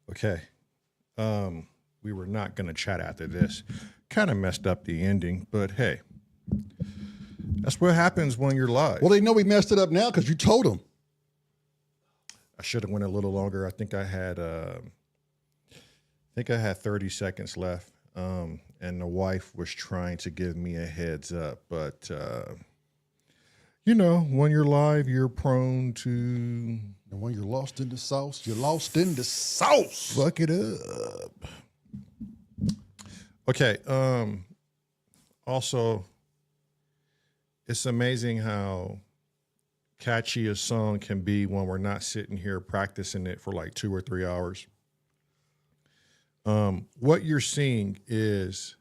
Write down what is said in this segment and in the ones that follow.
Okay. We were not going to chat after this. Kind of messed up the ending, but hey, that's what happens when you're live. Well, they know we messed it up now because you told them. I should have went a little longer. I think I had 30 seconds left. And the wife was trying to give me a heads up, but you know, when you're live, you're prone to. And when you're lost in the sauce, you're lost in the sauce. Fuck it up. Okay. Also, it's amazing how catchy a song can be when we're not sitting here practicing it for like 2 or 3 hours. What you're seeing is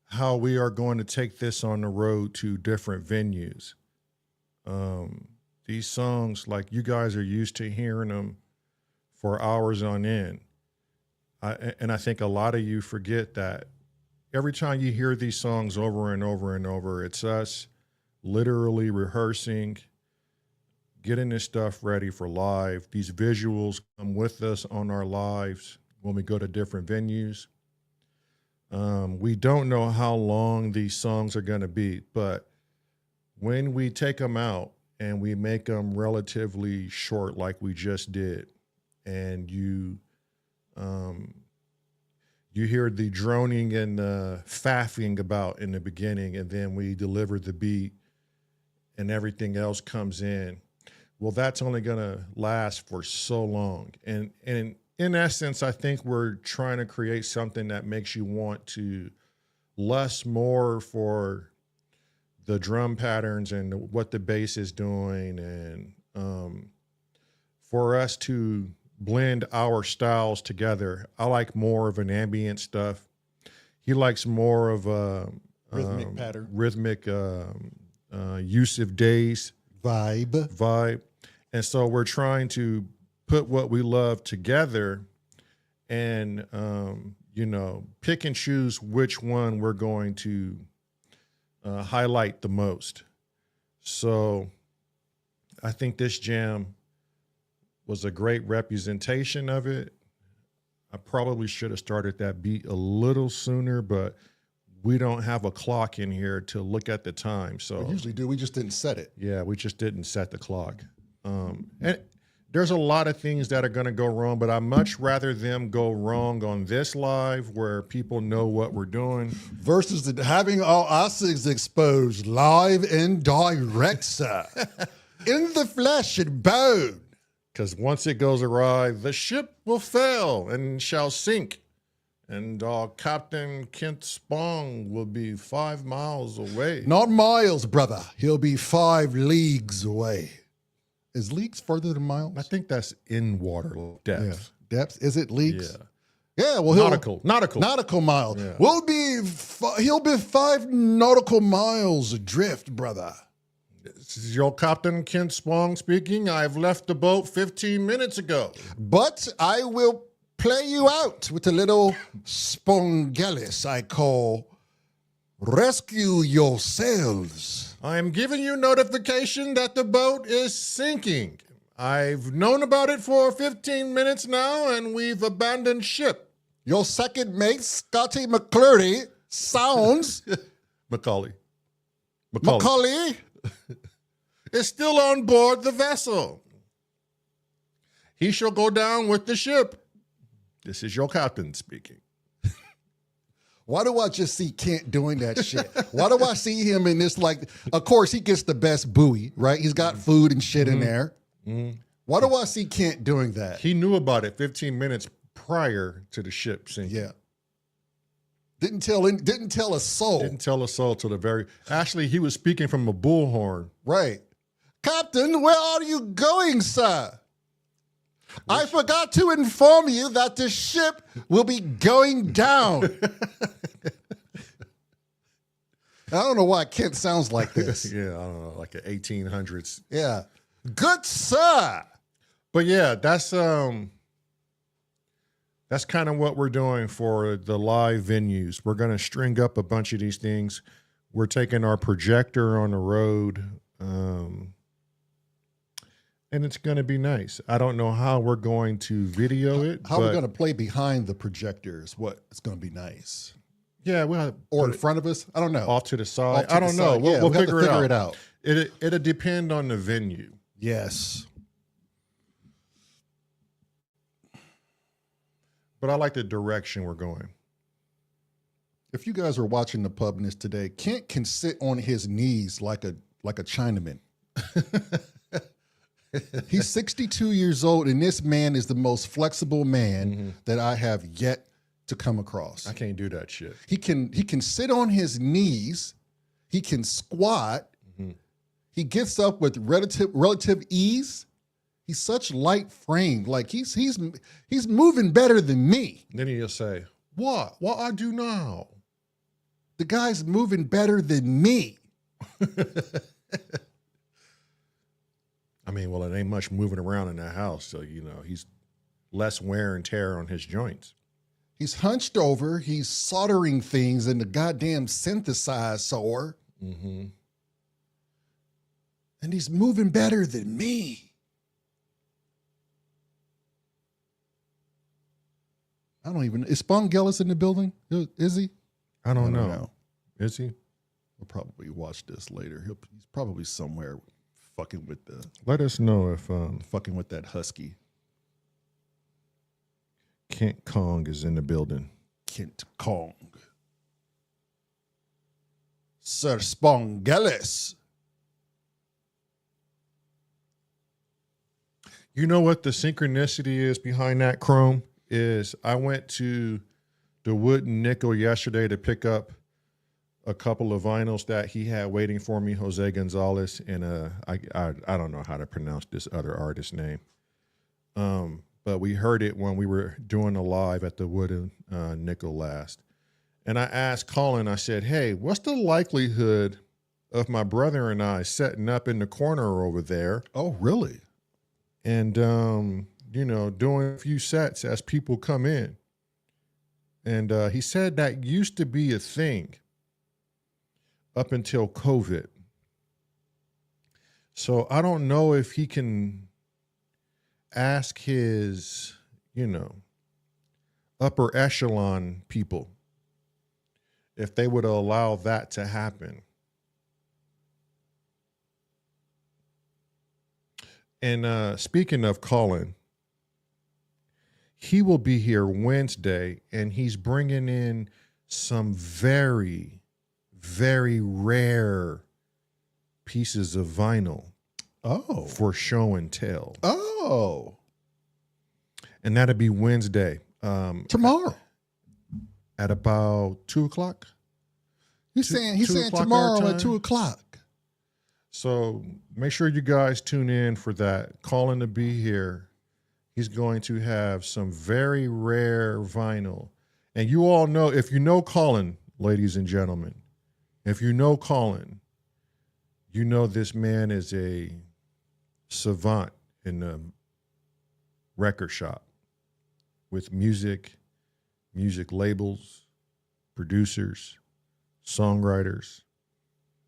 how we are going to take this on the road to different venues. These songs, like you guys are used to hearing them for hours on end. And I think a lot of you forget that every time you hear these songs over and over and over, it's us literally rehearsing, getting this stuff ready for live. These visuals come with us on our lives when we go to different venues. We don't know how long these songs are going to be, but when we take them out and we make them relatively short like we just did, and you hear the droning and the faffing about in the beginning, and then we deliver the beat and everything else comes in. Well, that's only going to last for so long. And in essence, I think we're trying to create something that makes you want to lust more for the drum patterns and what the bass is doing, and for us to blend our styles together. I like more of an ambient stuff. He likes more of a Rhythmic pattern, rhythmic use of days vibe, and so we're trying to put what we love together, and you know, pick and choose which one we're going to highlight the most. So I think this jam was a great representation of it. I probably should have started that beat a little sooner, but we don't have a clock in here to look at the time. So we usually do. We just didn't set it. Yeah, we just didn't set the clock. And there's a lot of things that are going to go wrong, but I'd much rather them go wrong on this live where people know what we're doing versus having all us exposed live and direct, sir. In the flesh and bone. Because once it goes awry, the ship will fail and shall sink, and Captain Kent Spong will be 5 miles away. Not miles, brother. He'll be 5 leagues away. Is leagues further than miles? I think that's in water depth. Yeah. Depth? Is it leagues? Yeah. Yeah. Well, nautical miles. Yeah. He'll be 5 nautical miles adrift, brother. This is your Captain Kent Spong speaking. I've left the boat 15 minutes ago. But I will play you out with a little Spongelis I call rescue yourselves. I am giving you notification that the boat is sinking. I've known about it for 15 minutes now, and we've abandoned ship. Your second mate, Scotty McClurdy, sounds... Macaulay is still on board the vessel. He shall go down with the ship. This is your captain speaking. Why do I just see Kent doing that shit? Why do I see him in this, like, of course he gets the best buoy, right? He's got food and shit in there. Why do I see Kent doing that? He knew about it 15 minutes prior to the ship sinking. Yeah. Didn't tell a soul. Didn't tell a soul till the very, actually he was speaking from a bullhorn. Right. Captain, where are you going, sir? I forgot to inform you that the ship will be going down. I don't know why Kent sounds like this. Yeah, I don't know, like the 1800s. Yeah. Good sir. But yeah, that's kind of what we're doing for the live venues. We're going to string up a bunch of these things. We're taking our projector on the road. and it's going to be nice. I don't know how we're going to video it. How we're going to play behind the projectors? What it's going to be nice. Yeah, well, or in front of us. I don't know. Off to the side. To I don't know. Side. We'll have to figure figure it out. It'll depend on the venue. Yes. But I like the direction we're going. If you guys are watching the pubness today, Kent can sit on his knees like a Chinaman. He's 62 years old, and this man is the most flexible man that I have yet to come across. I can't do that shit. He can sit on his knees. He can squat. He gets up with relative ease. He's such light frame. Like he's moving better than me. Then he'll say, "What? What I do now?" The guy's moving better than me. I mean, well, it ain't much moving around in that house, so he's less wear and tear on his joints. He's hunched over. He's soldering things in the goddamn synthesized S.O.R. And he's moving better than me. I don't even. Is Spong Gillis in the building? Is he? I don't know. Is he? We'll probably watch this later. He's probably somewhere fucking with the. Let us know if fucking with that husky. Kent Kong is in the building. Kent Kong. Sir Spong Gillis. You know what the synchronicity is behind that, Chrome? Is I went to the Wood and Nickel yesterday to pick up a couple of vinyls that he had waiting for me, Jose Gonzalez, and I don't know how to pronounce this other artist's name. But we heard it when we were doing a live at the Wood and Nickel last. And I asked Colin, I said, "Hey, what's the likelihood of my brother and I setting up in the corner over there?" Oh, really? And, doing a few sets as people come in. And he said that used to be a thing up until COVID. So I don't know if he can ask his, upper echelon people if they would allow that to happen. And speaking of Colin, he will be here Wednesday, and he's bringing in some very, very rare pieces of vinyl. Oh. For show and tell. Oh. And that'll be Wednesday. Tomorrow. At about 2:00. He's saying tomorrow at 2:00. So make sure you guys tune in for that. Colin to be here. He's going to have some very rare vinyl. And you all know, if you know Colin, ladies and gentlemen, if you know Colin, you know this man is a savant in the record shop with music labels, producers, songwriters.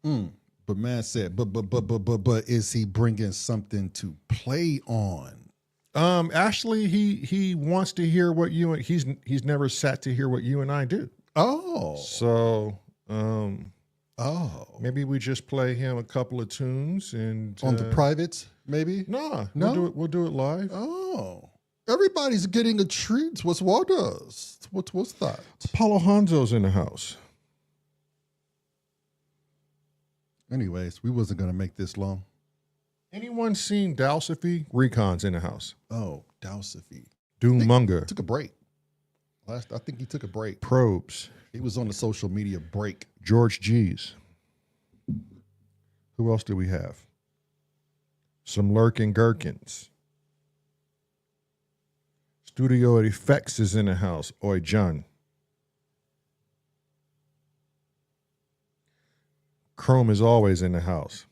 But man said, but is he bringing something to play on? Actually, he wants to hear what you and he's never sat to hear what you and I do. Oh, so maybe we just play him a couple of tunes and on the privates, maybe. No, we'll do it live. Oh, everybody's getting a treat. What's that? Paulo Hanzo's in the house. Anyways, we wasn't gonna make this long. Anyone seen Dalsophy? Recon's in the house. Oh, Dalsophy. Doom Munger. Took a break. I think he took a break. Probes. He was on the social media break. George G's. Who else do we have? Some Lurking Gherkins. Studio Effects is in the house. Oi, John. Chrome is always in the house.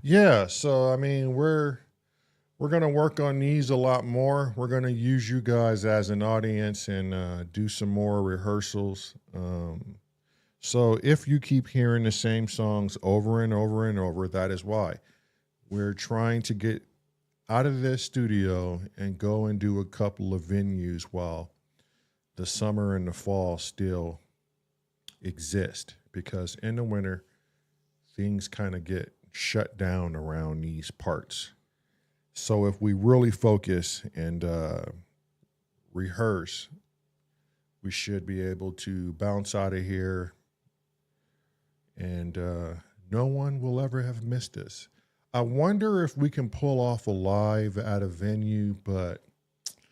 Yeah, so I mean, we're gonna work on these a lot more. We're gonna use you guys as an audience and do some more rehearsals. So if you keep hearing the same songs over and over and over, that is why. We're trying to get out of this studio and go and do a couple of venues while the summer and the fall still exist, because in the winter, things kind of get shut down around these parts. So if we really focus and rehearse, we should be able to bounce out of here and no one will ever have missed us. I wonder if we can pull off a live at a venue, but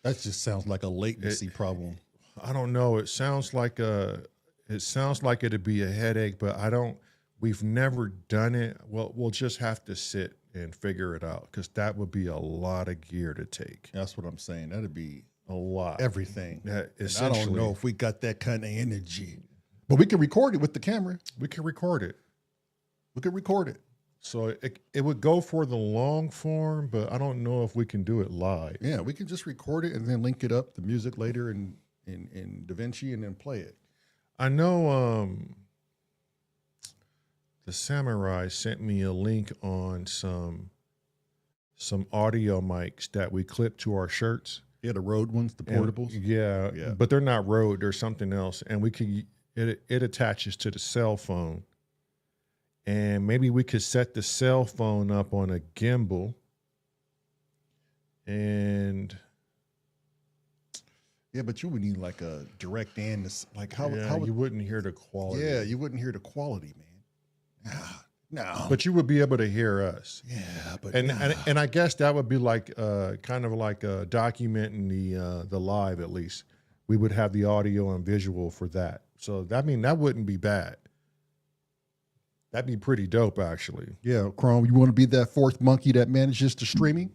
That just sounds like a latency problem. I don't know. It sounds like it'd be a headache, but we've never done it. Well, we'll just have to sit and figure it out, because that would be a lot of gear to take. That's what I'm saying. That'd be A lot. everything. Yeah, And I essentially. don't know if we got that kind of energy, but we can record it with the camera. We can record it. We can record it. So it would go for the long form, but I don't know if we can do it live. Yeah, we can just record it and then link it up, the music later in DaVinci, and then play it. I know the Samurai sent me a link on some audio mics that we clip to our shirts. Yeah, the Rode ones, the portables. Yeah, but they're not Rode. They're something else, and it attaches to the cell phone. And maybe we could set the cell phone up on a gimbal. And Yeah, but you would need like a direct and like how you wouldn't hear the quality. yeah, you wouldn't hear the quality, man. No. But you would be able to hear us. Yeah, but And I guess that would be like kind of like documenting the live, at least. We would have the audio and visual for that. So that wouldn't be bad. That'd be pretty dope, actually. yeah, Chrome, you want to be that fourth monkey that manages the streaming?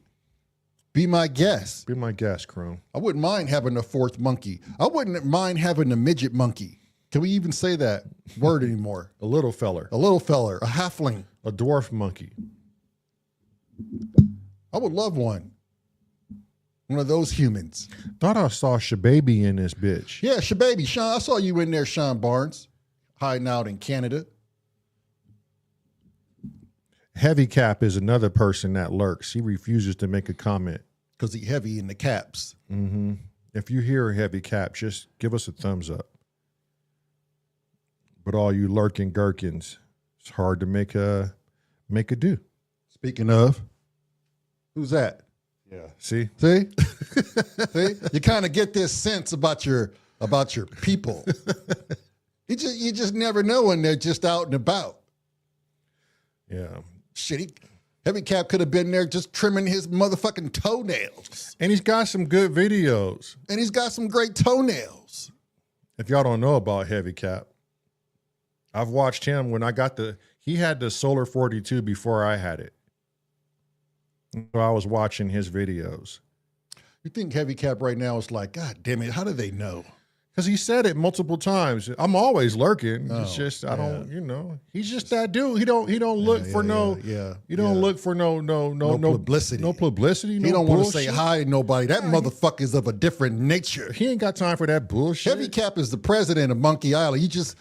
Be my guest. Be my guest, Chrome. I wouldn't mind having a fourth monkey. I wouldn't mind having a midget monkey. Can we even say that word anymore? A little feller. A little feller, a halfling. A dwarf monkey. I would love one. One of those humans. Thought I saw Shababy in this bitch. Yeah, Shababy, Sean. I saw you in there, Sean Barnes, hiding out in Canada. Heavy Cap is another person that lurks. He refuses to make a comment. Because he heavy in the caps. Mm-hmm. If you hear Heavy Cap, just give us a thumbs up. But all you lurking gherkins, it's hard to make a do. Speaking of, who's that? Yeah. See? See? See? You kind of get this sense about your people. You just never know when they're just out and about. Yeah. Shit, Heavy Cap could have been there just trimming his motherfucking toenails. And he's got some good videos. And he's got some great toenails. If y'all don't know about Heavy Cap, I've watched him when he had the Solar 42 before I had it. So I was watching his videos. You think Heavy Cap right now is like, God damn it, how do they know? Because he said it multiple times. I'm always lurking. Oh, it's just I yeah. don't, he's just that dude. He don't look for no. You don't look for no publicity. No publicity. He don't want to say hi to nobody. That motherfucker's of a different nature. He ain't got time for that bullshit. Heavy Cap is the president of Monkey Island. You just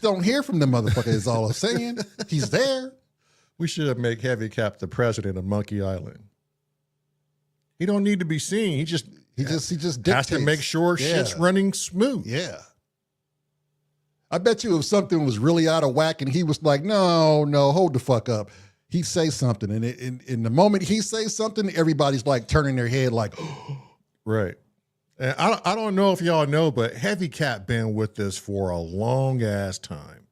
don't hear from the motherfucker. Is all I'm saying. He's there. We should have made Heavy Cap the president of Monkey Island. He don't need to be seen. He just dictates. has to make sure shit's running smooth. Yeah. I bet you if something was really out of whack and he was like, no, hold the fuck up. He'd say something. And in the moment he says something, everybody's like turning their head like, right. And I don't know if y'all know, but Heavy Cap been with us for a long ass time.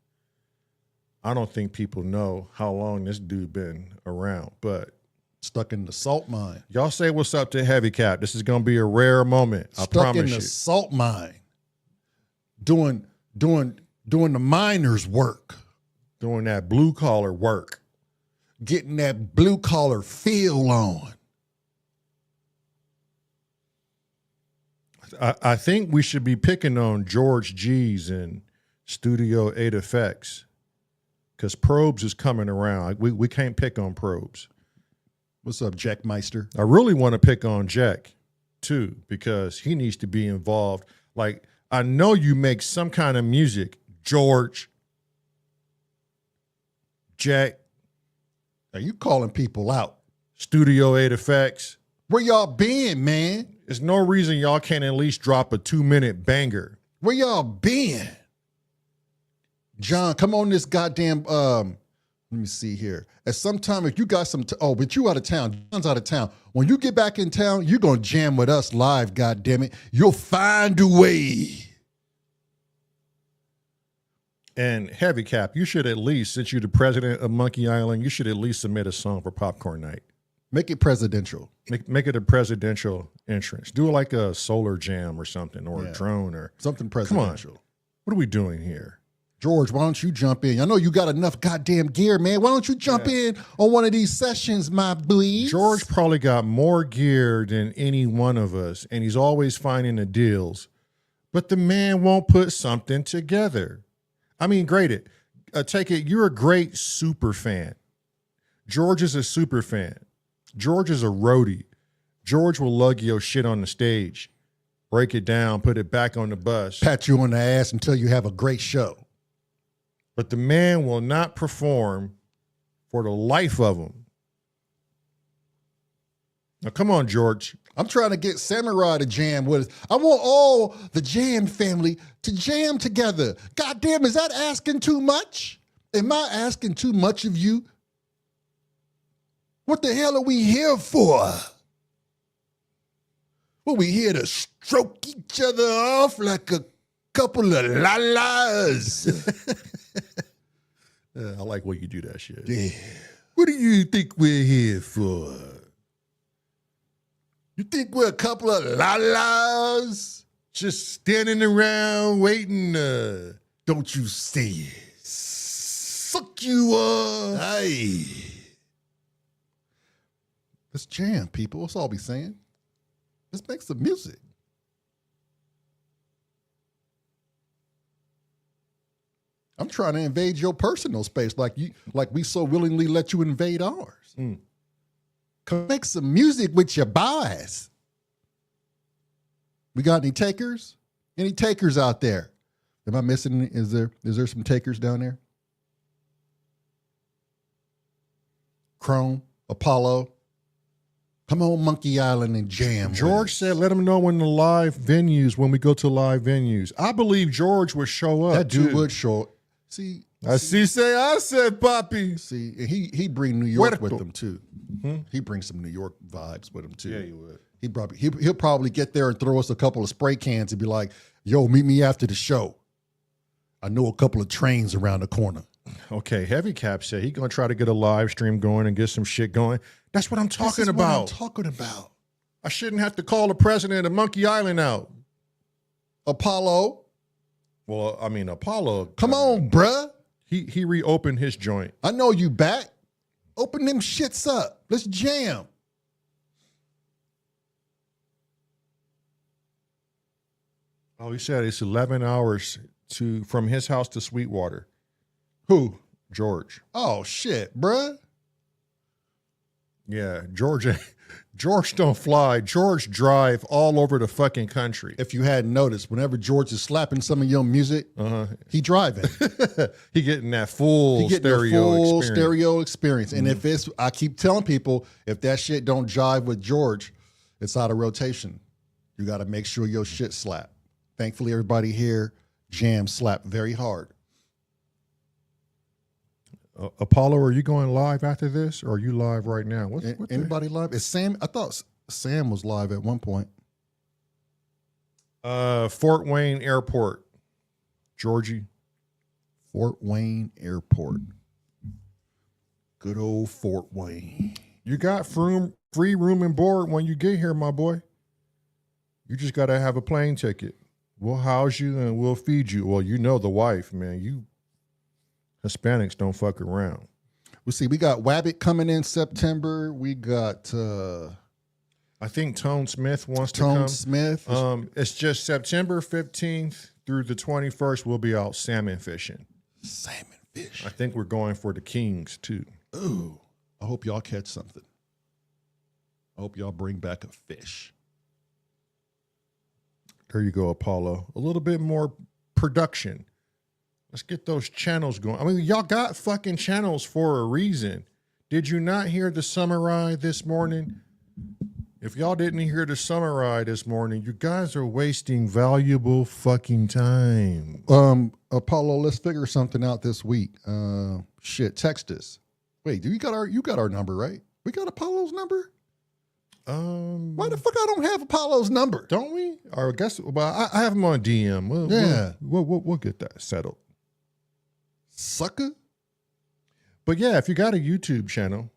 I don't think people know how long this dude been around, but stuck in the salt mine. y'all say what's up to Heavy Cap. This is going to be a rare moment. I Stuck promise in the you. salt mine. Doing the miner's work. Doing that blue collar work. Getting that blue collar feel on. I think we should be picking on George G's and Studio 8 Effects because Probes is coming around. We can't pick on Probes. What's up, Jack Meister? I really want to pick on Jack too because he needs to be involved. Like, I know you make some kind of music. George, Jack, Are you calling people out? Studio 8 Effects. Where y'all been, man? There's no reason y'all can't at least drop a 2-minute banger. Where y'all been? John, come on this goddamn, let me see here. At some time, if you got some, but you out of town. John's out of town. When you get back in town, you're going to jam with us live, goddammit. You'll find a way. And Heavy Cap, you should at least, since you're the president of Monkey Island, you should at least submit a song for Popcorn Night. Make it presidential. Make it a presidential entrance. Do it like a solar jam or something, or a drone or something presidential. Come on. What are we doing here? George, why don't you jump in? I know you got enough goddamn gear, man. Why don't you jump in on one of these sessions, my boy? George probably got more gear than any one of us, and he's always finding the deals. But the man won't put something together. I mean, take it, you're a great super fan. George is a super fan. George is a roadie. George will lug your shit on the stage, break it down, put it back on the bus. Pat you on the ass until you have a great show. But the man will not perform for the life of him. Now, come on, George. I'm trying to get Samurai to jam with us. I want all the Jam family to jam together. Goddamn, is that asking too much? Am I asking too much of you? What the hell are we here for? Well, we here to stroke each other off like a couple of la-las. I like when you do that shit. Yeah. What do you think we're here for? You think we're a couple of la-las? Just standing around waiting. Don't you say it. Suck you up. Hey. Let's jam, people. That's all we saying. Let's make some music. I'm trying to invade your personal space like we so willingly let you invade ours. Come make some music with your boys. We got any takers? Any takers out there? Am I missing? Is there some takers down there? Chrome, Apollo. Come on, Monkey Island and jam. George said, let him know when we go to live venues. I believe George would show up. That dude would show up. See, I said, Poppy. See, he bring New York with him too. He brings some New York vibes with him too. Yeah, he would. He'll probably get there and throw us a couple of spray cans and be like, "Yo, meet me after the show. I know a couple of trains around the corner." Okay, Heavy Cap said he's gonna try to get a live stream going and get some shit going. That's what I'm talking about. I shouldn't have to call the president of Monkey Island out. Apollo. Well, I mean, Apollo. Come on, bruh. He reopened his joint. I know you back. Open them shits up. Let's jam. Oh, he said it's 11 hours from his house to Sweetwater. Who? George. Oh, shit, bruh. Yeah, George don't fly. George drive all over the fucking country. If you hadn't noticed, whenever George is slapping some of your music, he driving. He getting that full stereo experience. And if I keep telling people, if that shit don't jive with George, it's out of rotation. You got to make sure your shit slap. Thankfully, everybody here jam slap very hard. Apollo, are you going live after this, or are you live right now? Anybody live? Is Sam? I thought Sam was live at one point. Fort Wayne Airport, Georgie. Fort Wayne Airport. Good old Fort Wayne. You got free room and board when you get here, my boy. You just got to have a plane ticket. We'll house you and we'll feed you. Well, you know the wife, man. You Hispanics don't fuck around. We'll see. We got Wabbit coming in September. We got I think Tone Smith wants to Tone come. Smith. It's just September 15th through the 21st. We'll be out salmon fishing. Salmon fish. I think we're going for the Kings too. Ooh. I hope y'all catch something. I hope y'all bring back a fish. There you go, Apollo. A little bit more production. Let's get those channels going. I mean, y'all got fucking channels for a reason. Did you not hear the summary this morning? If y'all didn't hear the summary this morning, you guys are wasting valuable fucking time. Apollo, let's figure something out this week. Shit, text us. Wait, you got our number, right? We got Apollo's number? Why the fuck I don't have Apollo's number? Don't we? Or I guess, well, I have him on DM. We'll get that settled. Sucker. But yeah, if you got a YouTube channel,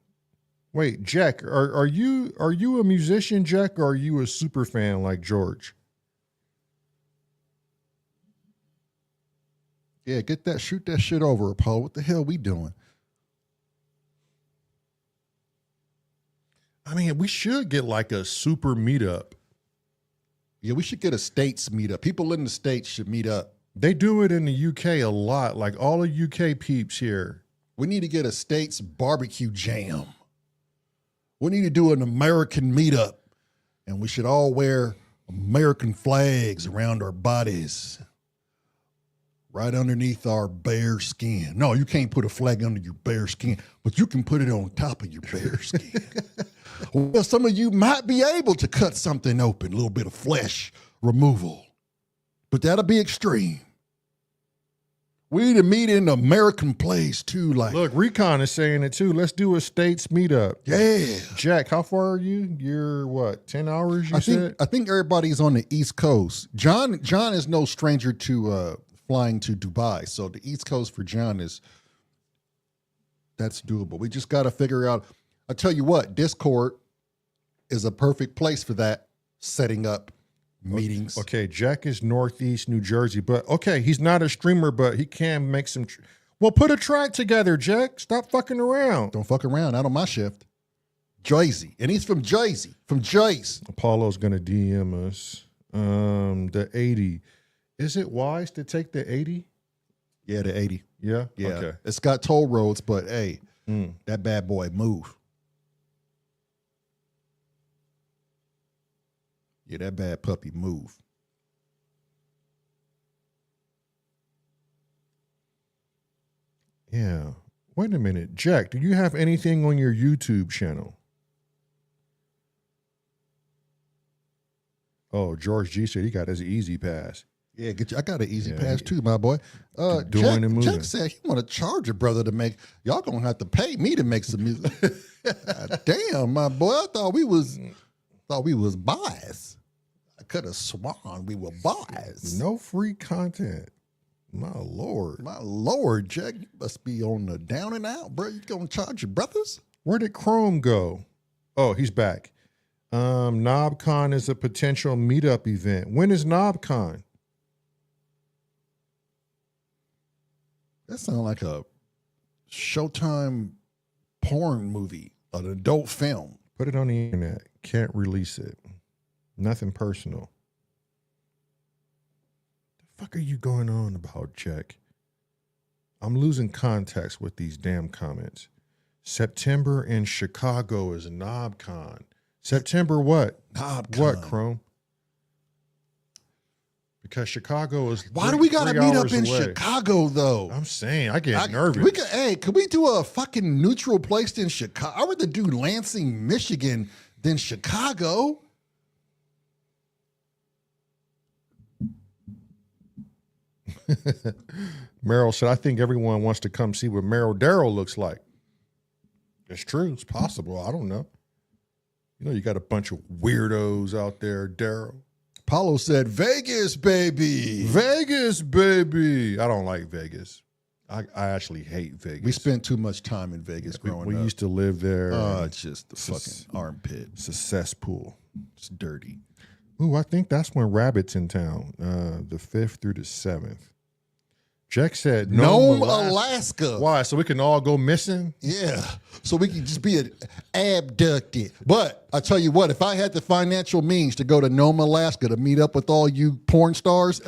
wait, Jack, are you a musician, Jack, or are you a super fan like George? Yeah, shoot that shit over, Apollo. What the hell we doing? I mean, we should get like a super meetup. Yeah, we should get a States meetup. People in the States should meet up. They do it in the UK a lot, like all the UK peeps here. We need to get a States barbecue jam. We need to do an American meetup, and we should all wear American flags around our bodies, right underneath our bare skin. No, you can't put a flag under your bare skin, but you can put it on top of your bare skin. Well, some of you might be able to cut something open, a little bit of flesh removal, but that'll be extreme. We need to meet in an American place too. Like, look, Recon is saying it too. Let's do a States meetup. Yeah. Jack, how far are you? You're what, 10 hours, you said? I think everybody's on the East Coast. John is no stranger to flying to Dubai. So the East Coast for John that's doable. We just got to figure out. I tell you what, Discord is a perfect place for that, setting up meetings. Okay, Jack is Northeast New Jersey, but okay, he's not a streamer, but he can make some. Well, put a track together, Jack. Stop fucking around. Don't fuck around. Not on my shift. Jersey. And he's from Jersey. From Jace. Apollo's going to DM us. The 80. Is it wise to take the 80? Yeah, the 80. Yeah? Yeah. Okay. It's got toll roads, but hey, that bad boy move. Yeah, that bad puppy move. Yeah. Wait a minute. Jack, do you have anything on your YouTube channel? Oh, George G said he got his easy pass. Yeah, I got an easy pass too, my boy. Doing and moving. Jack said he want to charge a brother to make. Y'all gonna have to pay me to make some music. Damn, my boy. I thought we was boys. I could have sworn we were boys. No free content. My Lord. My Lord, Jack, you must be on the down and out, bro. You gonna charge your brothers? Where did Chrome go? Oh, he's back. KnobCon is a potential meetup event. When is KnobCon? That sounds like a Showtime porn movie, an adult film. Put it on the internet. Can't release it. Nothing personal. The fuck are you going on about, Jack? I'm losing context with these damn comments. September in Chicago is KnobCon. September what? KnobCon. What, Chrome? Because Chicago is Why do we got to meet up in away. Chicago, though? I'm saying, I get nervous. Could we do a fucking neutral place in Chicago? I would rather do Lansing, Michigan than Chicago. Meryl said, I think everyone wants to come see what Meryl Darrell looks like. It's true. It's possible. I don't know. You know, you got a bunch of weirdos out there, Darrell. Paulo said, Vegas, baby. Vegas, baby. I don't like Vegas. I actually hate Vegas. We spent too much time in Vegas growing up. We used to live there. It's just the fucking armpit. It's a cesspool. It's dirty. Ooh, I think that's when Rabbit's in town, the 5th through the 7th. Jack said Nome, Alaska. Why? So we can all go missing? Yeah. So we can just be abducted. But I tell you what, if I had the financial means to go to Nome, Alaska to meet up with all you porn stars,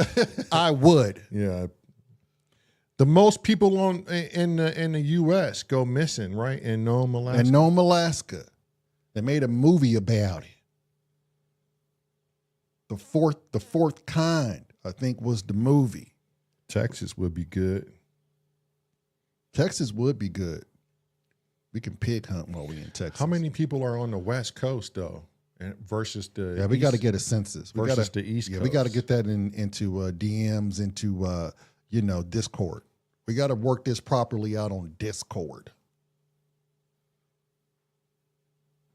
I would. Yeah. The most people in the U.S. go missing, right? In Nome, Alaska. In Nome, Alaska. They made a movie about it. The fourth kind, I think, was the movie. Texas would be good. Texas would be good. We can pig hunt while we in Texas. How many people are on the West Coast though, versus the we got to get a census. We versus gotta, the East Coast? we got to get that into DMs, into Discord. We got to work this properly out on Discord.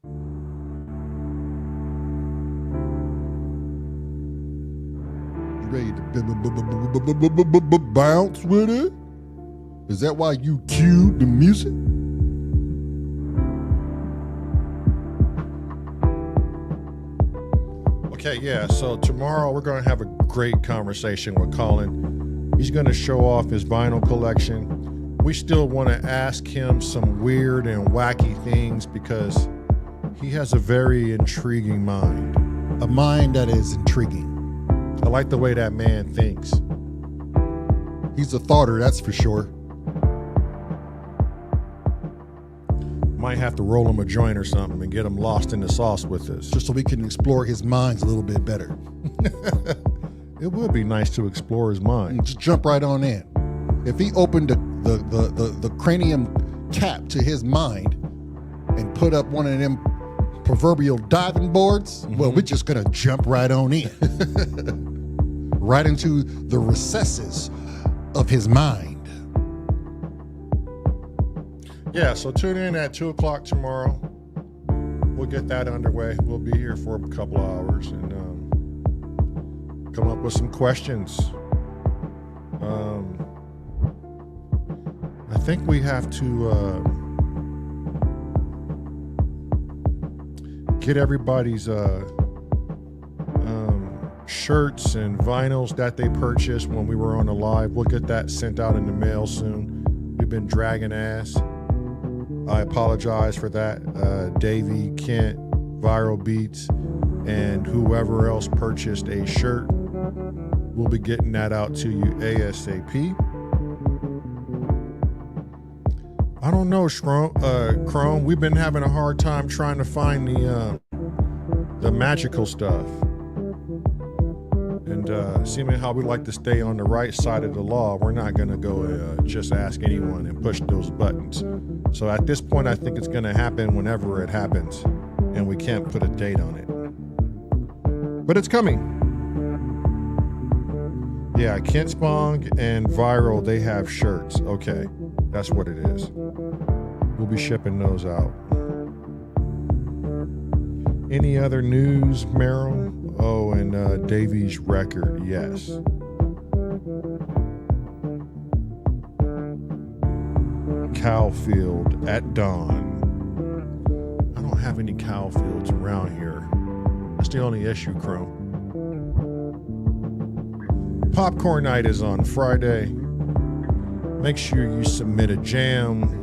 You ready to bounce with it? Is that why you cued the music? Okay, yeah. So tomorrow we're going to have a great conversation with Colin. He's going to show off his vinyl collection. We still want to ask him some weird and wacky things because he has a very intriguing mind. A mind that is intriguing. I like the way that man thinks. He's a thoughter, that's for sure. Might have to roll him a joint or something and get him lost in the sauce with us. Just so we can explore his minds a little bit better. It would be nice to explore his mind. Just jump right on in. If he opened the cranium cap to his mind and put up one of them proverbial diving boards, well, we're just gonna jump right on in. Right into the recesses of his mind. Yeah, so tune in at 2 o'clock tomorrow. We'll get that underway. We'll be here for a couple of hours and come up with some questions. I think we have to get everybody's shirts and vinyls that they purchased when we were on the live. We'll get that sent out in the mail soon. We've been dragging ass. I apologize for that. Davey, Kent, Viral Beats, and whoever else purchased a shirt, we'll be getting that out to you ASAP. I don't know, Chrome. We've been having a hard time trying to find the magical stuff. And seeming how we like to stay on the right side of the law, we're not going to go just ask anyone and push those buttons. So at this point, I think it's going to happen whenever it happens, and we can't put a date on it. But it's coming. Yeah, Kent Spong and Viral, they have shirts. Okay, that's what it is. We'll be shipping those out. Any other news, Meryl? Oh, and Davies' record, yes. Cow field at dawn. I don't have any cow fields around here. That's the only issue, Chrome. Popcorn night is on Friday. Make sure you submit a jam.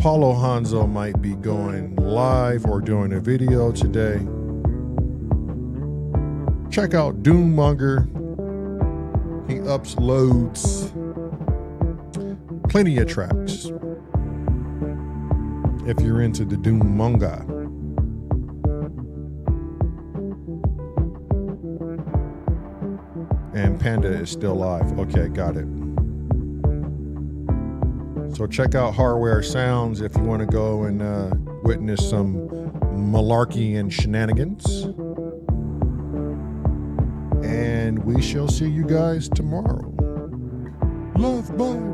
Paulo Hanzo might be going live or doing a video today. Check out Doommonger. He uploads plenty of tracks if you're into the Doommonger. And Panda is still live. Okay, got it. So check out Hardware Sounds if you want to go and witness some malarkey and shenanigans. And we shall see you guys tomorrow. Love, bye.